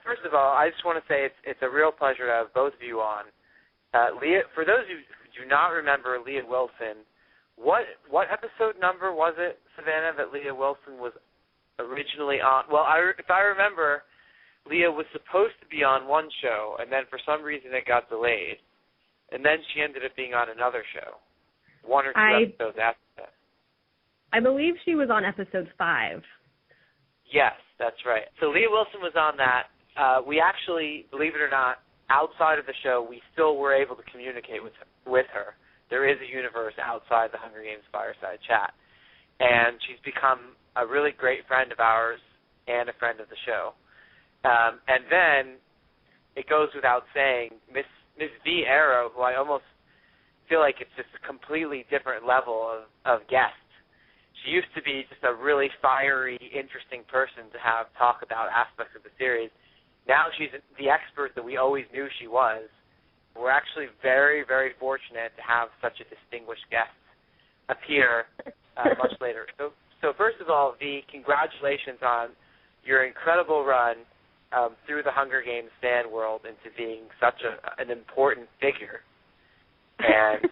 first of all, I just want to say it's a real pleasure to have both of you on. Leah, for those of you who do not remember Leah Wilson, what episode number was it, Savanna, that Leah Wilson was originally on? Well, if I remember, Leah was supposed to be on one show, and then for some reason it got delayed, and then she ended up being on another show, one or two episodes after that. I believe she was on episode 5. Yes, that's right. So Leah Wilson was on that. We actually, believe it or not, outside of the show, we still were able to communicate with her. There is a universe outside the Hunger Games Fireside Chat. And she's become a really great friend of ours and a friend of the show. And then it goes without saying, Miss V. Arrow, who I almost feel like it's just a completely different level of guest. She used to be just a really fiery, interesting person to have talk about aspects of the series. Now she's the expert that we always knew she was. We're actually very, very fortunate to have such a distinguished guest appear much later. So first of all, V, congratulations on your incredible run through the Hunger Games fan world into being such an important figure. And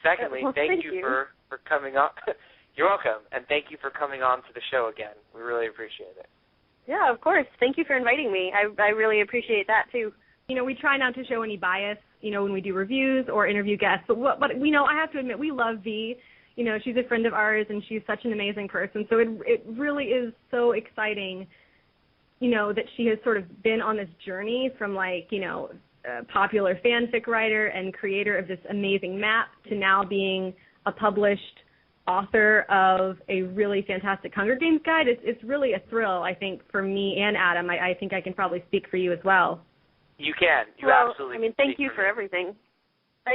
secondly, thank you for coming up. You're welcome, and thank you for coming on to the show again. We really appreciate it. Yeah, of course. Thank you for inviting me. I really appreciate that, too. We try not to show any bias, when we do reviews or interview guests. But I have to admit, we love V. She's a friend of ours, and she's such an amazing person. So it really is so exciting, that she has sort of been on this journey from, a popular fanfic writer and creator of this amazing map to now being a published author of a really fantastic Hunger Games guide. It's really a thrill, I think, for me and Adam. I think I can probably speak for you as well. You can. Absolutely. Thank you for everything.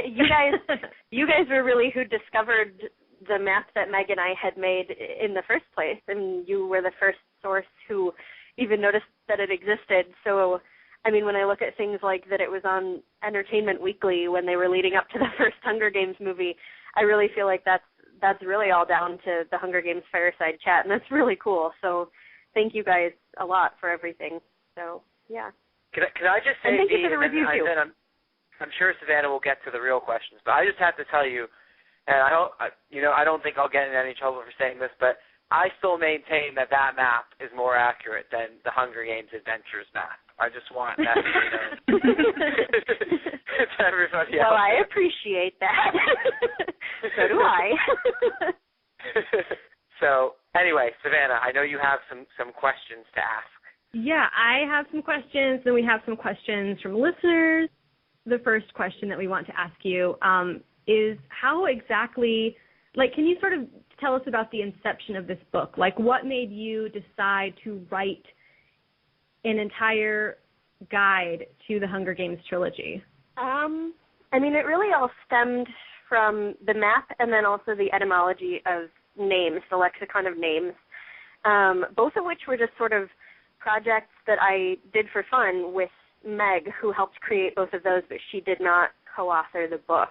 You guys were really who discovered the map that Meg and I had made in the first place, and you were the first source who even noticed that it existed. So, when I look at things like that it was on Entertainment Weekly when they were leading up to the first Hunger Games movie, I really feel like that's really all down to the Hunger Games Fireside Chat, and that's really cool. So thank you guys a lot for everything. So, yeah. Can I just say, and thank you for the review, too. I'm sure Savanna will get to the real questions, but I just have to tell you, and I don't think I'll get in any trouble for saying this, but I still maintain that map is more accurate than the Hunger Games Adventures map. I just want that to be known to everybody else. Well, I appreciate that. So do I. So, anyway, Savanna, I know you have some questions to ask. Yeah, I have some questions, and we have some questions from listeners. The first question that we want to ask you is how exactly, can you sort of tell us about the inception of this book? What made you decide to write an entire guide to the Hunger Games trilogy? It really all stemmed from the map and then also the etymology of names, the lexicon of names, both of which were just sort of projects that I did for fun with Meg, who helped create both of those, but she did not co-author the book.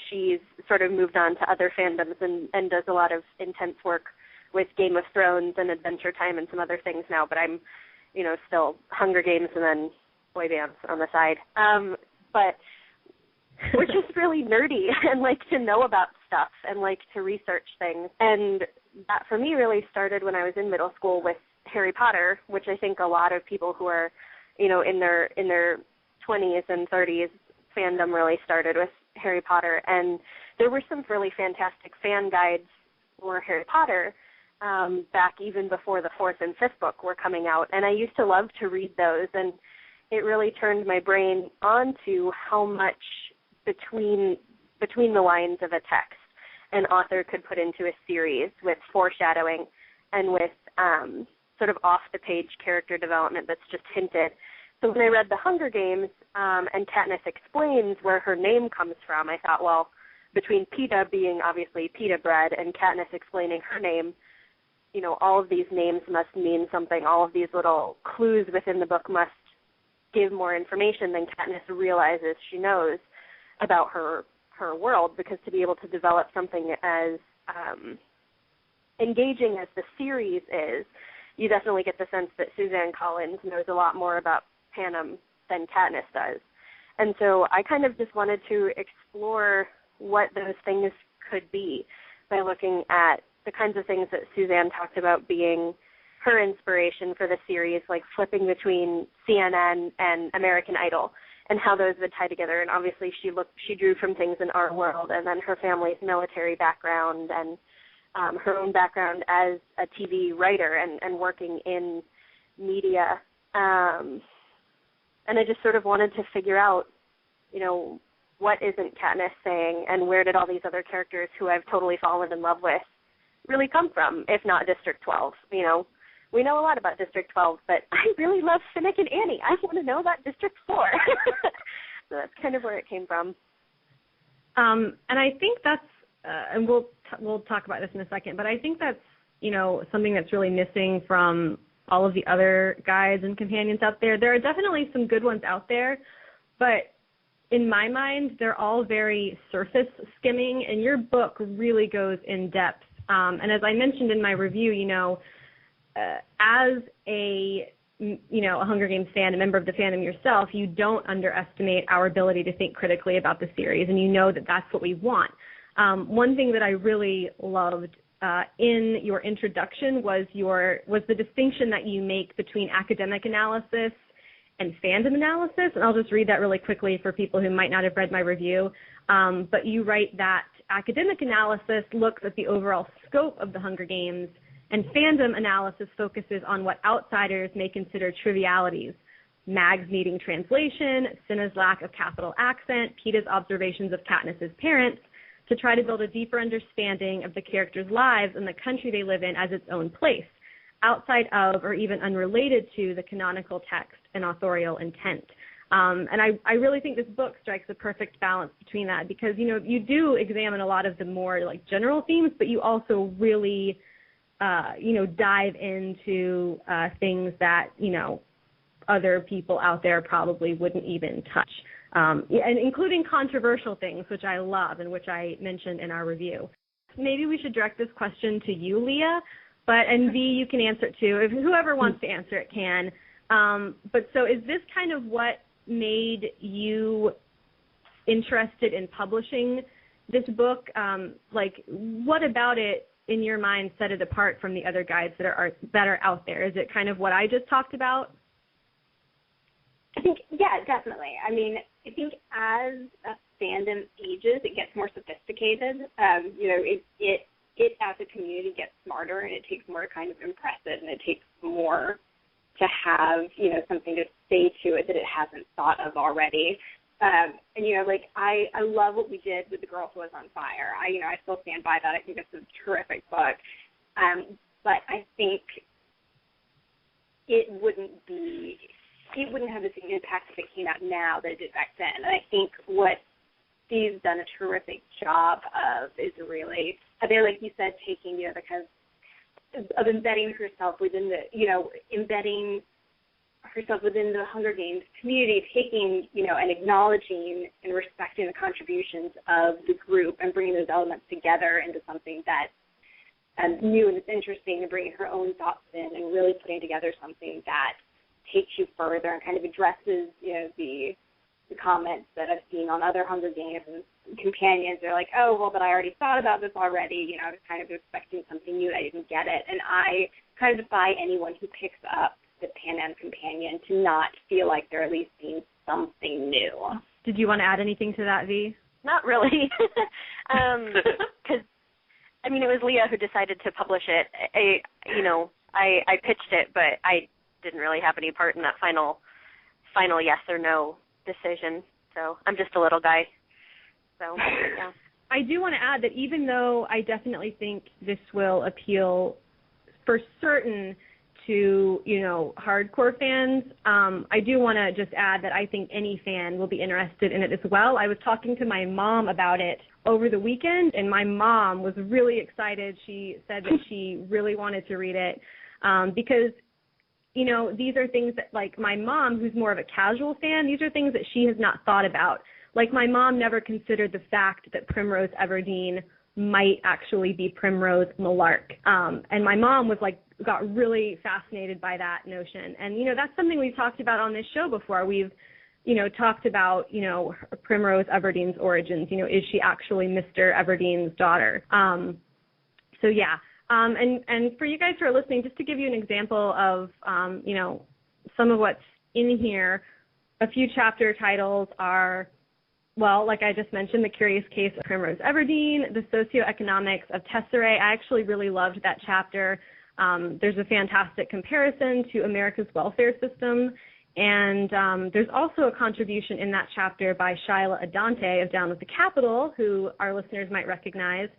She's sort of moved on to other fandoms and does a lot of intense work with Game of Thrones and Adventure Time and some other things now, but I'm, still Hunger Games and then boy bands on the side. But we're just really nerdy and like to know about stuff and like to research things. And that for me really started when I was in middle school with Harry Potter, which I think a lot of people who are, in their 20s and 30s, fandom really started with Harry Potter. And there were some really fantastic fan guides for Harry Potter back even before the 4th and 5th book were coming out. And I used to love to read those, and it really turned my brain onto how much between the lines of a text an author could put into a series with foreshadowing and with sort of off-the-page character development that's just hinted. So when I read The Hunger Games and Katniss explains where her name comes from, I thought, well, between Peta being obviously pita bread and Katniss explaining her name, all of these names must mean something. All of these little clues within the book must give more information than Katniss realizes she knows about her world, because to be able to develop something as engaging as the series is, you definitely get the sense that Suzanne Collins knows a lot more about Panem than Katniss does. And so I kind of just wanted to explore what those things could be by looking at the kinds of things that Suzanne talked about being her inspiration for the series, like flipping between CNN and American Idol, and how those would tie together. And obviously she drew from things in our world, and then her family's military background, and her own background as a TV writer and working in media. And I just sort of wanted to figure out, what isn't Katniss saying, and where did all these other characters who I've totally fallen in love with really come from, if not District 12, We know a lot about District 12, but I really love Finnick and Annie. I want to know about District 4. So that's kind of where it came from. And I think that's, and we'll talk about this in a second, but I think that's, something that's really missing from all of the other guides and companions out there. There are definitely some good ones out there, but in my mind, they're all very surface skimming, and your book really goes in depth. And as I mentioned in my review, as a Hunger Games fan, a member of the fandom yourself, you don't underestimate our ability to think critically about the series, and you know that that's what we want. One thing that I really loved in your introduction was the distinction that you make between academic analysis and fandom analysis, and I'll just read that really quickly for people who might not have read my review. But you write that academic analysis looks at the overall scope of the Hunger Games, and fandom analysis focuses on what outsiders may consider trivialities: Mag's needing translation, Cinna's lack of capital accent, Peeta's observations of Katniss's parents, to try to build a deeper understanding of the characters' lives and the country they live in as its own place, outside of or even unrelated to the canonical text and authorial intent. And I really think this book strikes a perfect balance between that, because, you do examine a lot of the more general themes, but you also really dive into things that, other people out there probably wouldn't even touch, and including controversial things, which I love and which I mentioned in our review. Maybe we should direct this question to you, Leah, and V, you can answer it too. If whoever wants to answer it can. But so is this kind of what made you interested in publishing this book? What about it in your mind set it apart from the other guides that are out there? Is it kind of what I just talked about? I think, yeah, definitely. I mean, I think as a fandom ages, it gets more sophisticated. It as a community gets smarter, and it takes more to kind of impress it, and it takes more to have, something to say to it that it hasn't thought of already. I love what we did with The Girl Who Was on Fire. I still stand by that. I think it's a terrific book. But I think it woun't have the same impact if it came out now that it did back then. And I think what Steve's done a terrific job of is really, like you said, taking, the kind of embedding herself within embedding herself within the Hunger Games community, taking, and acknowledging and respecting the contributions of the group and bringing those elements together into something that new and it's interesting, and bringing her own thoughts in and really putting together something that takes you further and kind of addresses, the comments that I've seen on other Hunger Games and companions. They're like, oh, well, but I already thought about this already. I was kind of expecting something new and I didn't get it. And I kind of defy anyone who picks up the Panem companion to not feel like they're at least seeing something new. Did you want to add anything to that, V? Not really. Because, it was Leah who decided to publish it. I pitched it, but I didn't really have any part in that final yes or no decision. So I'm just a little guy. So, yeah. I do want to add that even though I definitely think this will appeal for certain to, hardcore fans, I do want to just add that I think any fan will be interested in it as well. I was talking to my mom about it over the weekend, and my mom was really excited. She said that she really wanted to read it because, these are things that, like, my mom, who's more of a casual fan, these are things that she has not thought about. Like, my mom never considered the fact that Primrose Everdeen might actually be Primrose Malark. And my mom got really fascinated by that notion. And, that's something we've talked about on this show before. We've, talked about, Primrose Everdene's origins. Is she actually Mr. Everdene's daughter? So, yeah. And for you guys who are listening, just to give you an example of, some of what's in here, a few chapter titles are, well, like I just mentioned, The Curious Case of Primrose Everdene, The Socioeconomics of Tesserae. I actually really loved that chapter. There's a fantastic comparison to America's welfare system, and there's also a contribution in that chapter by Shyla Adante of Down with the Capital, who our listeners might recognize.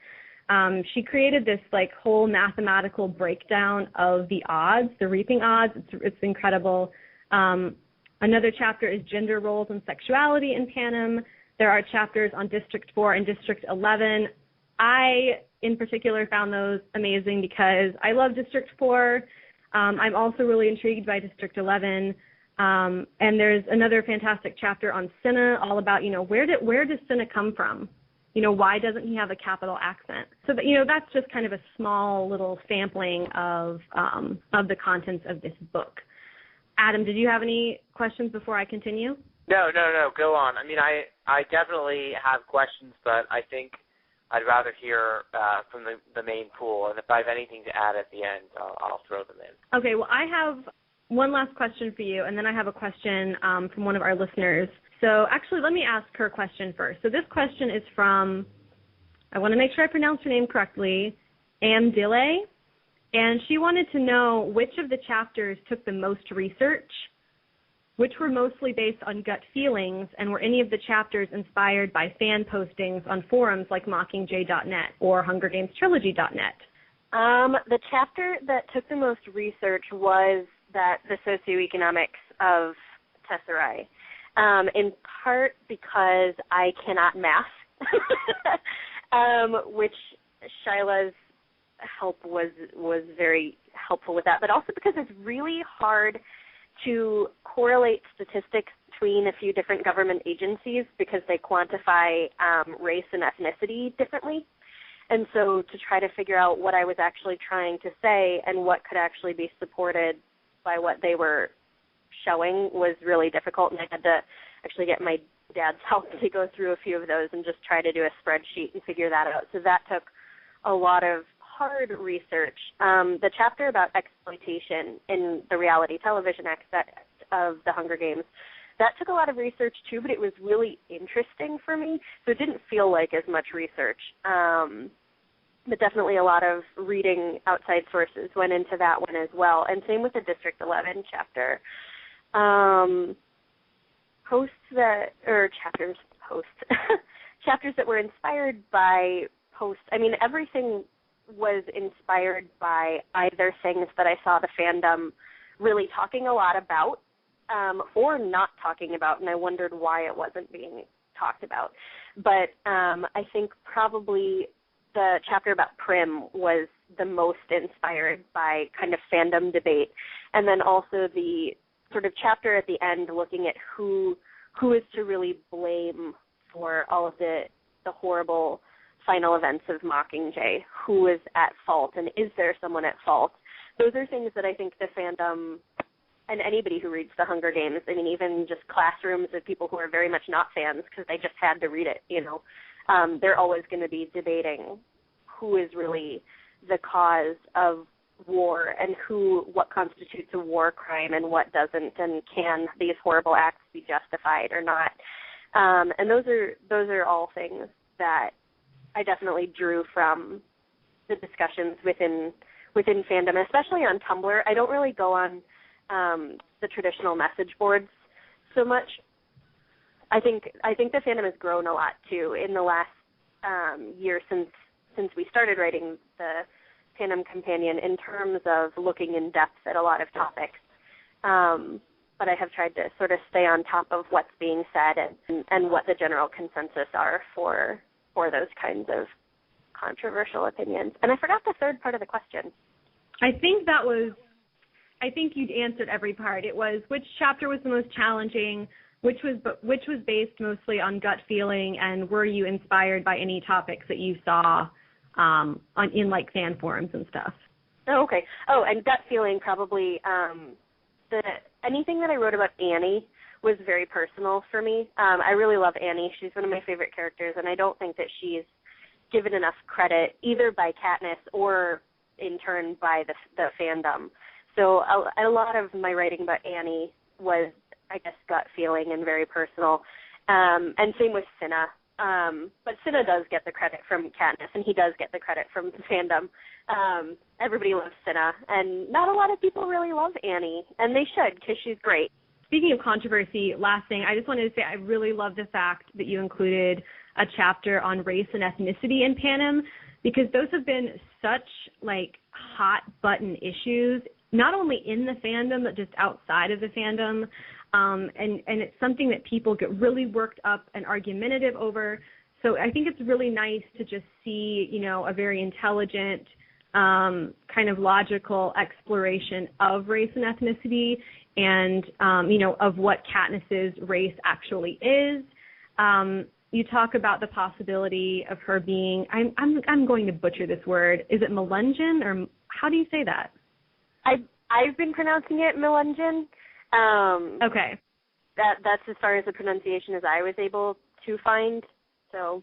She created this whole mathematical breakdown of the odds, the reaping odds. It's incredible. Another chapter is Gender Roles and Sexuality in Panem. There are chapters on District 4 and District 11. I, in particular, found those amazing because I love District 4. I'm also really intrigued by District 11. And there's another fantastic chapter on Cinna, all about, where does Cinna come from? Why doesn't he have a capital accent? So that, that's just kind of a small little sampling of the contents of this book. Adam, did you have any questions before I continue? No, go on. I mean, I definitely have questions, but I think I'd rather hear from the main pool, and if I have anything to add at the end, I'll throw them in. Okay, well, I have one last question for you, and then I have a question from one of our listeners. So actually, let me ask her question first. So this question is from, I want to make sure I pronounce her name correctly, Amdile, and she wanted to know which of the chapters took the most research, which were mostly based on gut feelings, and were any of the chapters inspired by fan postings on forums like Mockingjay.net or HungerGamesTrilogy.net? The chapter that took the most research was the socioeconomics of Tesserae, in part because I cannot math, which Shyla's help was very helpful with that, but also because it's really hard to correlate statistics between a few different government agencies because they quantify race and ethnicity differently. And so to try to figure out what I was actually trying to say and what could actually be supported by what they were showing was really difficult, and I had to actually get my dad's help to go through a few of those and just try to do a spreadsheet and figure that out. So that took a lot of hard research. The chapter about exploitation in the reality television aspect of the Hunger Games, that took a lot of research too, but it was really interesting for me, so it didn't feel like as much research. But definitely a lot of reading outside sources went into that one as well, and same with the District 11 chapter. Chapters that were inspired by posts. I mean, everything was inspired by either things that I saw the fandom really talking a lot about or not talking about, and I wondered why it wasn't being talked about. But I think probably the chapter about Prim was the most inspired by kind of fandom debate, and then also the sort of chapter at the end looking at who is to really blame for all of the horrible final events of Mockingjay, who is at fault, and is there someone at fault? Those are things that I think the fandom and anybody who reads The Hunger Games, I mean, even just classrooms of people who are very much not fans because they just had to read it, they're always going to be debating who is really the cause of war and what constitutes a war crime and what doesn't, and can these horrible acts be justified or not. And those are all things that I definitely drew from the discussions within fandom, especially on Tumblr. I don't really go on the traditional message boards so much. I think the fandom has grown a lot too in the last year since we started writing the Panem Companion in terms of looking in depth at a lot of topics. But I have tried to sort of stay on top of what's being said and what the general consensus are for those kinds of controversial opinions. And I forgot the third part of the question. I think you'd answered every part. It was which chapter was the most challenging, which was based mostly on gut feeling, and were you inspired by any topics that you saw in like fan forums and stuff. Oh, okay. Oh, and gut feeling probably anything that I wrote about Annie was very personal for me. I really love Annie. She's one of my favorite characters, and I don't think that she's given enough credit either by Katniss or in turn by the fandom. So a lot of my writing about Annie was, I guess, gut feeling and very personal. And same with Cinna. But Cinna does get the credit from Katniss, and he does get the credit from the fandom. Everybody loves Cinna, and not a lot of people really love Annie, and they should because she's great. Speaking of controversy, last thing, I just wanted to say I really love the fact that you included a chapter on race and ethnicity in Panem, because those have been such, like, hot-button issues, not only in the fandom, but just outside of the fandom. And it's something that people get really worked up and argumentative over. So I think it's really nice to just see, you know, a very intelligent, kind of logical exploration of race and ethnicity and, you know, of what Katniss's race actually is. You talk about the possibility of her being, I'm going to butcher this word. Is it Melungeon, or how do you say that? I've been pronouncing it Melungeon. Okay. That's as far as the pronunciation as I was able to find. So.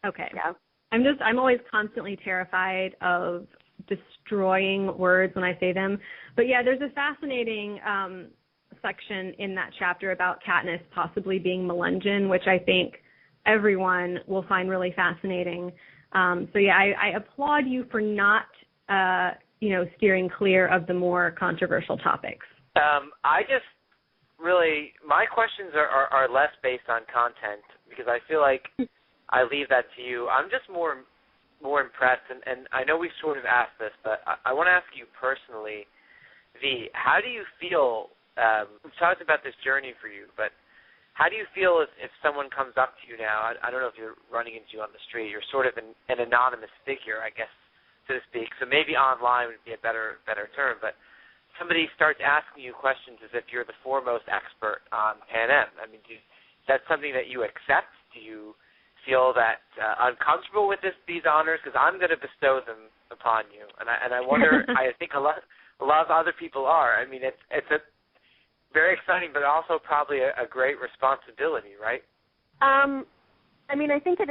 Okay. Yeah. I'm always constantly terrified of destroying words when I say them. But yeah, there's a fascinating section in that chapter about Katniss possibly being Melungeon, which I think everyone will find really fascinating. So yeah, I applaud you for not, you know, steering clear of the more controversial topics. I just really, my questions are less based on content because I feel like I leave that to you. I'm just more impressed, and I know we've sort of asked this, but I want to ask you personally, V, how do you feel, we've talked about this journey for you, but how do you feel if someone comes up to you now, I don't know if you're running into you on the street, you're sort of an anonymous figure, I guess, so to speak, so maybe online would be a better term, but somebody starts asking you questions as if you're the foremost expert on Panem. I mean, is that something that you accept? Do you feel that uncomfortable with these honors? Because I'm going to bestow them upon you, and I wonder. I think a lot of other people are. I mean, it's a very exciting, but also probably a great responsibility, right? I mean, I think it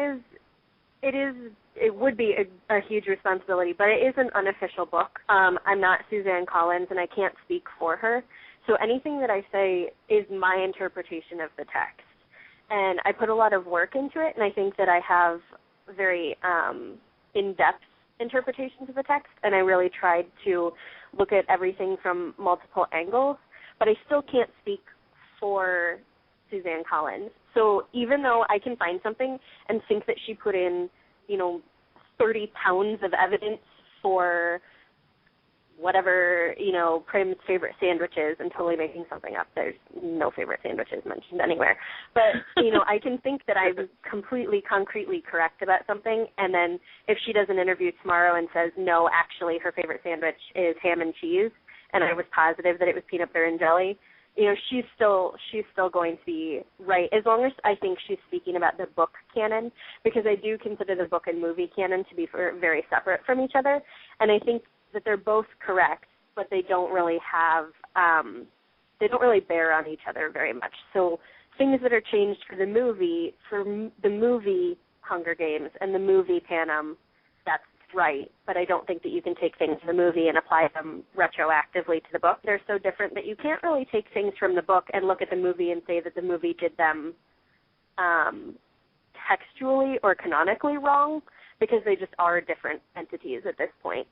would be a huge responsibility, but it is an unofficial book. I'm not Suzanne Collins, and I can't speak for her. So anything that I say is my interpretation of the text. And I put a lot of work into it, and I think that I have very in-depth interpretations of the text, and I really tried to look at everything from multiple angles, but I still can't speak for Suzanne Collins. So even though I can find something and think that she put in, 30 pounds of evidence for whatever, Prim's favorite sandwiches, and totally making something up. There's no favorite sandwiches mentioned anywhere. But, I can think that I'm completely, concretely correct about something, and then if she does an interview tomorrow and says, no, actually her favorite sandwich is ham and cheese, and I was positive that it was peanut butter and jelly, she's still going to be right, as long as I think she's speaking about the book canon, because I do consider the book and movie canon to be very separate from each other, and I think that they're both correct, but they don't really bear on each other very much. So things that are changed for the movie Hunger Games and the movie Panem, that's right, but I don't think that you can take things from the movie and apply them retroactively to the book. They're so different that you can't really take things from the book and look at the movie and say that the movie did them textually or canonically wrong, because they just are different entities at this point.